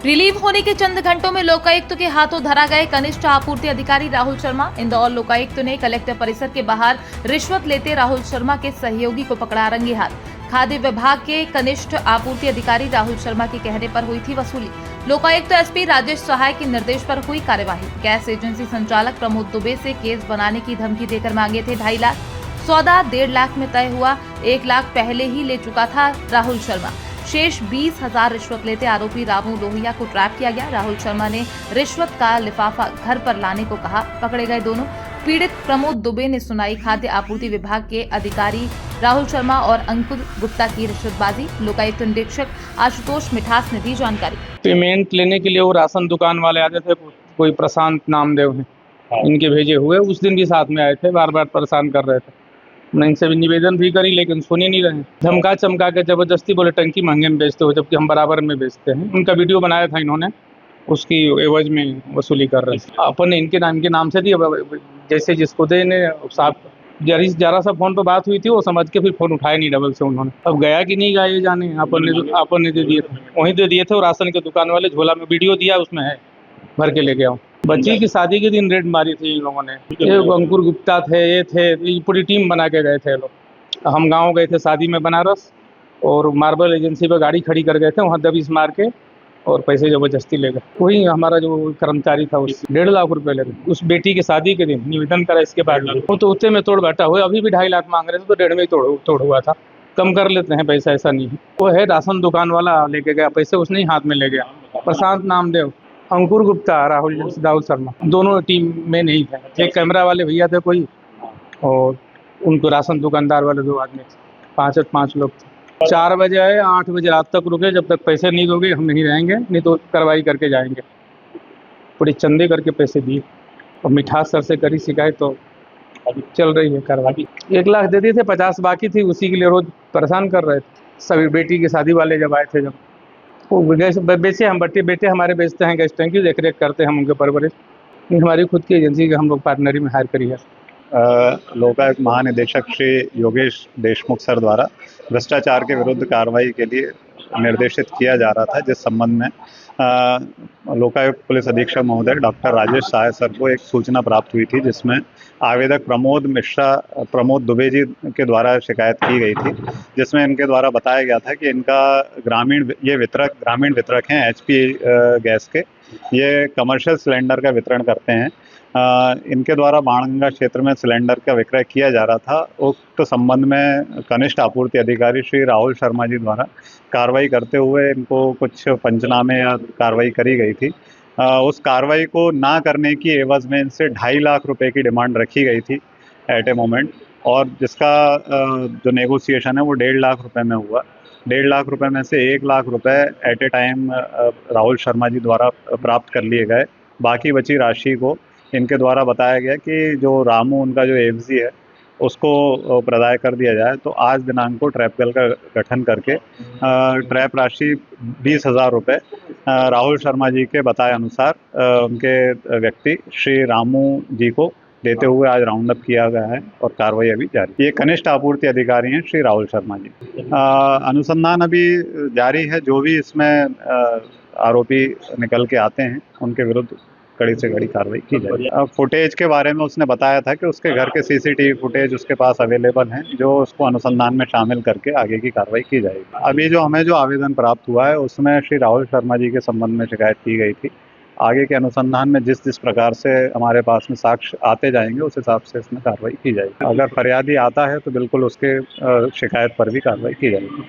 Relieve होने के चंद घंटों में लोकायुक्त के हाथों धरा गए कनिष्ठ आपूर्ति अधिकारी राहुल शर्मा। इंदौर लोकायुक्त ने कलेक्टर परिसर के बाहर रिश्वत लेते राहुल शर्मा के सहयोगी को पकड़ा रंगे हाथ। खाद्य विभाग के कनिष्ठ आपूर्ति अधिकारी राहुल शर्मा के कहने पर हुई थी वसूली। लोकायुक्त एसपी राजेश सहाय के निर्देश पर हुई कार्यवाही। गैस एजेंसी संचालक प्रमोद दुबे से केस बनाने की धमकी देकर मांगे थे 2.5 लाख। सौदा 1.5 लाख में तय हुआ। 1 लाख पहले ही ले चुका था राहुल शर्मा। शेष 20,000 रिश्वत लेते आरोपी रामू लोहिया को ट्रैप किया गया। राहुल शर्मा ने रिश्वत का लिफाफा घर पर लाने को कहा। पकड़े गए दोनों। पीड़ित प्रमोद दुबे ने सुनाई खाद्य आपूर्ति विभाग के अधिकारी राहुल शर्मा और अंकुर गुप्ता की रिश्वतबाजी। लोकायुक्त निरीक्षक आशुतोष मिठास ने दी जानकारी। पेमेंट लेने के लिए वो राशन दुकान वाले आते थे, कोई प्रशांत नामदेव हैं, इनके भेजे हुए। उस दिन भी साथ में आए थे, बार बार परेशान कर रहे थे। मैं इनसे भी निवेदन भी करी लेकिन सुन ही नहीं रहे। धमका चमका के जबरदस्ती बोले टंकी महंगे में बेचते हो, जबकि हम बराबर में बेचते हैं। उनका वीडियो बनाया था इन्होंने, उसकी एवज में वसूली कर रहे थे। अपन ने इनके नाम से दिया, जैसे जिसको देने साहब जरा सा फोन पर बात हुई थी, वो समझ के फिर फोन उठाया नहीं डबल से उन्होंने। अब गया कि नहीं गया ये जाने। अपन ने दे दिए थे, वहीं दे दिए थे। और राशन के दुकान वाले झोला में वीडियो दिया, उसमें है, भर के ले गया। बच्ची की शादी के दिन रेड मारी थी इन लोगों ने। ये अंकुर गुप्ता थे, ये थे, ये पूरी टीम बना के गए थे लोग। हम गांव गए थे शादी में बनारस, और मार्बल एजेंसी पे गाड़ी खड़ी कर गए थे, वहाँ दबिश मार के और पैसे जबरदस्ती ले गए। वही हमारा जो कर्मचारी था, उस 1.5 लाख रुपए ले गए उस बेटी की शादी के दिन। निवेदन करा इसके बाद वो तो उतने में तोड़ बैठा हुआ। अभी भी 2.5 लाख मांग रहे थे, तो 1.5 में ही तोड़ हुआ था। कम कर लेते हैं पैसा, ऐसा नहीं है। वो है राशन दुकान वाला, लेके गया पैसे, उसने ही हाथ में ले गया। प्रशांत नामदेव, अंकुर गुप्ता, राहुल शर्मा, दोनों टीम में नहीं थे। एक कैमरा वाले भैया थे कोई, और उनको राशन दुकानदार वाले 2 आदमी थे। 5 लोग थे। 4 बजे आए, 8 बजे रात तक रुके। जब तक पैसे नहीं दोगे हम नहीं रहेंगे, नहीं तो कार्रवाई करके जाएंगे। पूरी चंदे करके पैसे दिए, और मिठास सर से करी शिकायत, तो अभी चल रही है कार्रवाई। 1 लाख दे दिए थे, 50 बाकी थी, उसी के लिए रोज परेशान कर रहे थे। सभी बेटी की शादी वाले जब आए थे, जब वो गैस बेचे, हम बेटे हमारे बेचते हैं गैस टैंकी, देख रेख करते हैं हम उनके परवरिश। हमारी खुद की एजेंसी के हम लोग पार्टनरी में हायर करी है। लोकायुक्त महानिदेशक श्री योगेश देशमुख सर द्वारा भ्रष्टाचार के विरुद्ध कार्रवाई के लिए निर्देशित किया जा रहा था, जिस संबंध में लोकायुक्त पुलिस अधीक्षक महोदय डॉक्टर राजेश सहाय सर को एक सूचना प्राप्त हुई थी, जिसमें आवेदक प्रमोद दुबे जी के द्वारा शिकायत की गई थी, जिसमें इनके द्वारा बताया गया था कि इनका ग्रामीण वितरक हैं HP गैस के। ये कमर्शियल सिलेंडर का वितरण करते हैं। इनके द्वारा बाणगंगा क्षेत्र में सिलेंडर का विक्रय किया जा रहा था। उक्त संबंध में कनिष्ठ आपूर्ति अधिकारी श्री राहुल शर्मा जी द्वारा कार्रवाई करते हुए इनको कुछ पंचनामे या कार्रवाई करी गई थी। उस कार्रवाई को ना करने की एवज में इनसे 2.5 लाख रुपए की डिमांड रखी गई थी एट ए मोमेंट, और जिसका जो नेगोशिएशन है वो 1.5 लाख रुपए में हुआ। 1.5 लाख रुपए में से 1 लाख रुपए at a time Rahul Sharma ji द्वारा प्राप्त कर लिए गए। बाकी बची राशि को इनके द्वारा बताया गया कि जो रामू उनका जो एफजी है उसको प्रदाय कर दिया जाए। तो आज दिनांक को ट्रैप दल का गठन करके ट्रैप राशि 20,000 रुपये राहुल शर्मा जी के बताए अनुसार उनके व्यक्ति श्री रामू जी को देते हुए आज राउंड अप किया गया है, और कार्रवाई अभी जारी। ये कनिष्ठ आपूर्ति अधिकारी हैं श्री राहुल शर्मा जी। अनुसंधान अभी जारी है। जो भी इसमें आरोपी निकल के आते हैं उनके विरुद्ध कड़ी से कड़ी कार्रवाई की जाएगी। फुटेज के बारे में उसने बताया था कि उसके घर के CCTV फुटेज उसके पास अवेलेबल हैं, जो उसको अनुसंधान में शामिल करके आगे की कार्रवाई की जाएगी। अभी जो हमें जो आवेदन प्राप्त हुआ है उसमें श्री राहुल शर्मा जी के संबंध में शिकायत की गई थी। आगे के अनुसंधान में जिस प्रकार से हमारे पास में साक्ष्य आते जाएंगे उस हिसाब से इसमें कार्रवाई की जाएगी। अगर फरियादी आता है तो बिल्कुल उसके शिकायत पर भी कार्रवाई की जाएगी।